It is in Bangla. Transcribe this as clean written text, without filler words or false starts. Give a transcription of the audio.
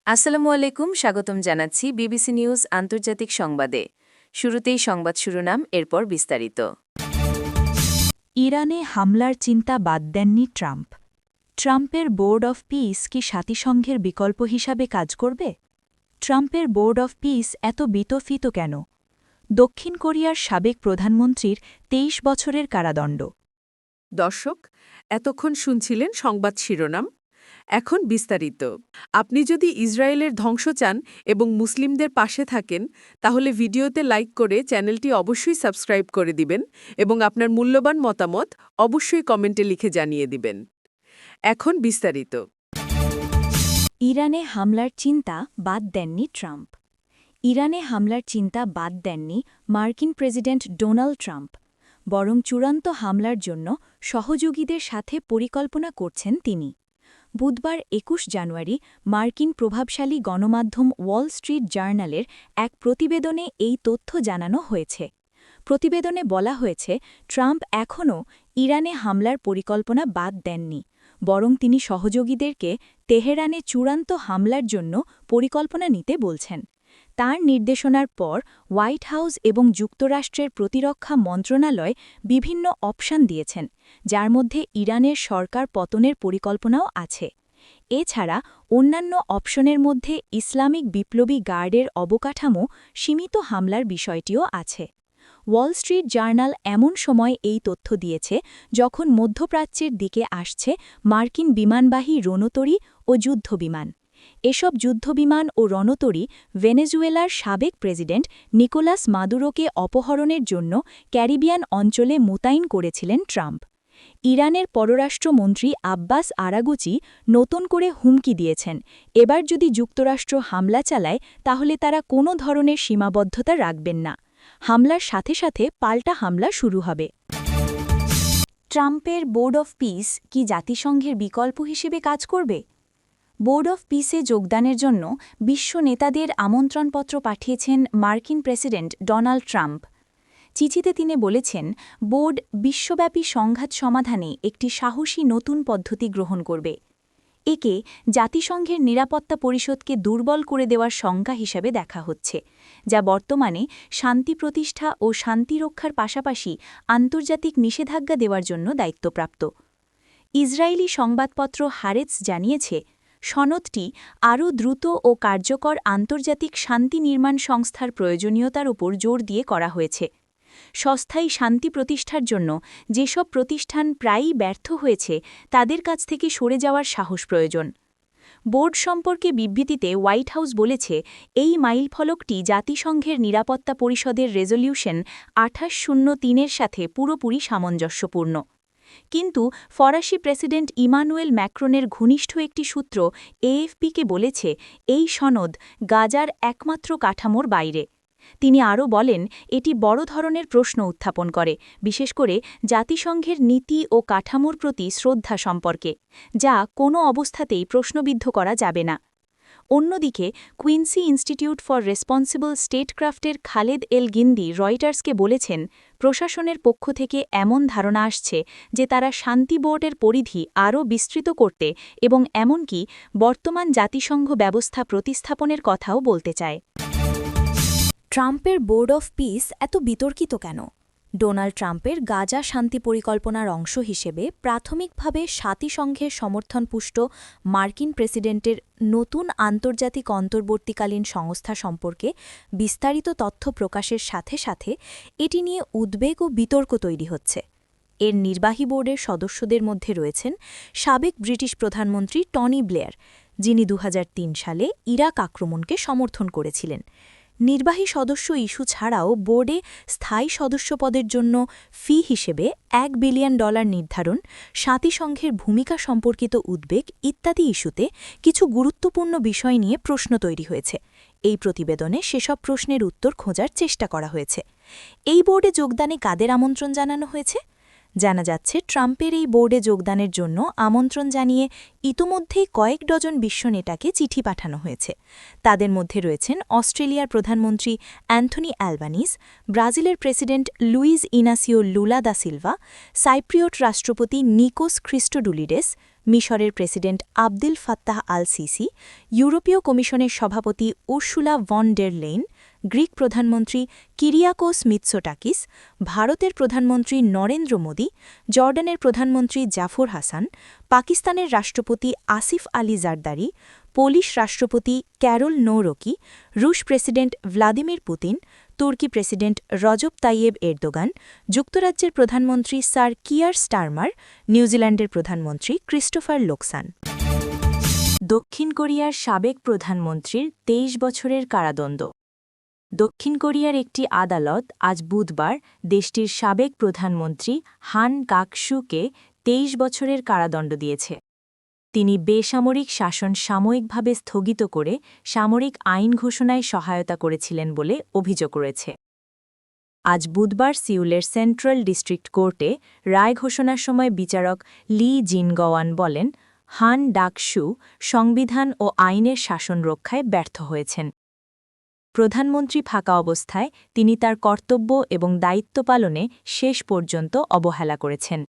আসসালামু আলাইকুম, স্বাগতম জানাচ্ছি বিবিসি নিউজ আন্তর্জাতিক সংবাদে। শুরুতেই সংবাদ শিরোনাম, এরপর বিস্তারিত। ইরানে হামলার চিন্তা বাদ দেননি ট্রাম্প। ট্রাম্পের বোর্ড অফ পিস কি জাতিসংঘের বিকল্প হিসাবে কাজ করবে? ট্রাম্পের বোর্ড অফ পিস এত বিতর্কিত কেন? দক্ষিণ কোরিয়ার সাবেক প্রধানমন্ত্রীর ২৩ বছরের কারাদণ্ড। দর্শক, এতক্ষণ শুনছিলেন সংবাদ শিরোনাম। এখন বিস্তারিত। আপনি যদি ইসরায়েলের ধ্বংস চান এবং মুসলিমদের পাশে থাকেন, তাহলে ভিডিওতে লাইক করে চ্যানেলটি অবশ্যই সাবস্ক্রাইব করে দিবেন এবং আপনার মূল্যবান মতামত অবশ্যই কমেন্টে লিখে জানিয়ে দিবেন। এখন বিস্তারিত। ইরানে হামলার চিন্তা বাদ দেননি ট্রাম্প। ইরানে হামলার চিন্তা বাদ দেননি মার্কিন প্রেসিডেন্ট ডোনাল্ড ট্রাম্প, বরং চূড়ান্ত হামলার জন্য সহযোগীদের সাথে পরিকল্পনা করছেন তিনি। বুধবার ২১ জানুয়ারি মার্কিন প্রভাবশালী গণমাধ্যম ওয়াল স্ট্রিট জার্নালের এক প্রতিবেদনে এই তথ্য জানানো হয়েছে। প্রতিবেদনে বলা হয়েছে, ট্রাম্প এখনও ইরানে হামলার পরিকল্পনা বাদ দেননি, বরং তিনি সহযোগীদেরকে তেহরানে চূড়ান্ত হামলার জন্য পরিকল্পনা নিতে বলছেন। তার নির্দেশনার পর হোয়াইট হাউস এবং যুক্তরাষ্ট্রের প্রতিরক্ষা মন্ত্রণালয় বিভিন্ন অপশন দিয়েছেন, যার মধ্যে ইরানের সরকার পতনের পরিকল্পনাও আছে। এছাড়া অন্যান্য অপশনের মধ্যে ইসলামিক বিপ্লবী গার্ডের অবকাঠামো সীমিত হামলার বিষয়টিও আছে। ওয়াল স্ট্রিট জার্নাল এমন সময় এই তথ্য দিয়েছে যখন মধ্যপ্রাচ্যের দিকে আসছে মার্কিন বিমানবাহী রণতরী ও যুদ্ধবিমান। এসব যুদ্ধবিমান ও রণতরী ভেনেজুয়েলার সাবেক প্রেসিডেন্ট নিকোলাস মাদুরোকে অপহরণের জন্য ক্যারিবিয়ান অঞ্চলে মোতায়েন করেছিলেন ট্রাম্প। ইরানের পররাষ্ট্রমন্ত্রী আব্বাস আরাগুচি নতুন করে হুমকি দিয়েছেন, এবার যদি যুক্তরাষ্ট্র হামলা চালায় তাহলে তারা কোনো ধরনের সীমাবদ্ধতা রাখবেন না। হামলার সাথে সাথে পাল্টা হামলা শুরু হবে। ট্রাম্পের বোর্ড অফ পিস কি জাতিসংঘের বিকল্প হিসেবে কাজ করবে? বোর্ড অফ পিসে যোগদানের জন্য বিশ্ব নেতাদের আমন্ত্রণপত্র পাঠিয়েছেন মার্কিন প্রেসিডেন্ট ডোনাল্ড ট্রাম্প। চিঠিতে তিনি বলেছেন, বোর্ড বিশ্বব্যাপী সংঘাত সমাধানে একটি সাহসী নতুন পদ্ধতি গ্রহণ করবে। একে জাতিসংঘের নিরাপত্তা পরিষদকে দুর্বল করে দেওয়ার শঙ্কা হিসাবে দেখা হচ্ছে, যা বর্তমানে শান্তি প্রতিষ্ঠা ও শান্তি রক্ষার পাশাপাশি আন্তর্জাতিক নিষেধাজ্ঞা দেওয়ার জন্য দায়িত্বপ্রাপ্ত। ইসরায়েলি সংবাদপত্র হারেটস জানিয়েছে, সনদটি আরও দ্রুত ও কার্যকর আন্তর্জাতিক শান্তি নির্মাণ সংস্থার প্রয়োজনীয়তার উপর জোর দিয়ে করা হয়েছে। সস্থায়ী শান্তি প্রতিষ্ঠার জন্য যেসব প্রতিষ্ঠান প্রায়ই ব্যর্থ হয়েছে তাদের কাছ থেকে সরে যাওয়ার সাহস প্রয়োজন। বোর্ড সম্পর্কে বিবৃতিতে হোয়াইট হাউস বলেছে, এই মাইলফলকটি জাতিসংঘের নিরাপত্তা পরিষদের রেজলিউশন ২৮০৩-এর সাথে পুরোপুরি সামঞ্জস্যপূর্ণ। কিন্তু ফরাসি প্রেসিডেন্ট ইমানুয়েল ম্যাক্রনের ঘনিষ্ঠ একটি সূত্র এএফপিকে বলেছে, এই সনদ গাজার একমাত্র কাঠামোর বাইরে। তিনি আরও বলেন, এটি বড় ধরনের প্রশ্ন উত্থাপন করে, বিশেষ করে জাতিসংঘের নীতি ও কাঠামোর প্রতি শ্রদ্ধা সম্পর্কে, যা কোনো অবস্থাতেই প্রশ্নবিদ্ধ করা যাবে না। অন্যদিকে কুইন্সি ইনস্টিটিউট ফর রেসপন্সিবল স্টেটক্রাফটের খালেদ এল গিন্দি রয়টার্সকে বলেছেন, প্রশাসনের পক্ষ থেকে এমন ধারণা আসছে যে তারা শান্তি বোর্ডের পরিধি আরও বিস্তৃত করতে এবং এমনকি বর্তমান জাতিসংঘ ব্যবস্থা প্রতিস্থাপনের কথাও বলতে চায়। ট্রাম্পের বোর্ড অফ পিস এত বিতর্কিত কেন? ডোনাল্ড ট্রাম্পের গাজা শান্তি পরিকল্পনার অংশ হিসেবে প্রাথমিকভাবে জাতিসংঘের সমর্থনপুষ্ট মার্কিন প্রেসিডেন্টের নতুন আন্তর্জাতিক অন্তর্বর্তীকালীন সংস্থা সম্পর্কে বিস্তারিত তথ্য প্রকাশের সাথে সাথে এটি নিয়ে উদ্বেগ ও বিতর্ক তৈরি হচ্ছে। এর নির্বাহী বোর্ডের সদস্যদের মধ্যে রয়েছেন সাবেক ব্রিটিশ প্রধানমন্ত্রী টনি ব্লেয়ার, যিনি ২০০৩ সালে ইরাক আক্রমণকে সমর্থন করেছিলেন। নির্বাহী সদস্য ইস্যু ছাড়াও বোর্ডে স্থায়ী সদস্যপদের জন্য ফি হিসেবে $১ বিলিয়ন নির্ধারণ, জাতিসংঘের ভূমিকা সম্পর্কিত উদ্বেগ ইত্যাদি ইস্যুতে কিছু গুরুত্বপূর্ণ বিষয় নিয়ে প্রশ্ন তৈরি হয়েছে। এই প্রতিবেদনে সেসব প্রশ্নের উত্তর খোঁজার চেষ্টা করা হয়েছে। এই বোর্ডে যোগদানে কাদের আমন্ত্রণ জানানো হয়েছে? জানা যাচ্ছে, ট্রাম্পের এই বোর্ডে যোগদানের জন্য আমন্ত্রণ জানিয়ে ইতোমধ্যেই কয়েক ডজন বিশ্ব নেতাকে চিঠি পাঠানো হয়েছে। তাদের মধ্যে রয়েছেন অস্ট্রেলিয়ার প্রধানমন্ত্রী অ্যান্থনি অ্যালবানিজ, ব্রাজিলের president Luiz Inacio Lula da Silva, Cypriot রাষ্ট্রপতি নিকোস খ্রিস্টোডুলিডেস, মিশরের president Abdel Fattah al Sisi, ইউরোপীয় কমিশনের সভাপতি Ursula von der Leyen, Greek প্রধানমন্ত্রী কিরিয়াকোস মিৎসোটাকিস, ভারতের প্রধানমন্ত্রী নরেন্দ্র মোদী, জর্ডানের প্রধানমন্ত্রী জাফর হাসান, পাকিস্তানের রাষ্ট্রপতি আসিফ আলী জারদারি, পোলিশ রাষ্ট্রপতি ক্যারোল নৌরকি, রুশ প্রেসিডেন্ট ভ্লাদিমির পুতিন, তুর্কি প্রেসিডেন্ট রজব তাইয়েব এরদোগান, যুক্তরাজ্যের প্রধানমন্ত্রী স্যার কিয়ার স্টারমার, নিউজিল্যান্ডের প্রধানমন্ত্রী ক্রিস্টোফার লোকসান। দক্ষিণ কোরিয়ার সাবেক প্রধানমন্ত্রীর ২৩ বছরের কারাদণ্ড। দক্ষিণ কোরিয়ার একটি আদালত আজ বুধবার দেশটির সাবেক প্রধানমন্ত্রী হান গাক-সুকে ২৩ বছরের কারাদণ্ড দিয়েছে। তিনি বেসামরিক শাসন সাময়িকভাবে স্থগিত করে সামরিক আইন ঘোষণায় সহায়তা করেছিলেন বলে অভিযোগ রয়েছে। আজ বুধবার সিউলের সেন্ট্রাল ডিস্ট্রিক্ট কোর্টে রায় ঘোষণার সময় বিচারক লি জিনগওয়ান বলেন, হান ডাক-সু সংবিধান ও আইনের শাসন রক্ষায় ব্যর্থ হয়েছেন। প্রধানমন্ত্রী থাকা অবস্থায় তিনি তার কর্তব্য এবং দায়িত্ব পালনে শেষ পর্যন্ত অবহেলা করেছেন।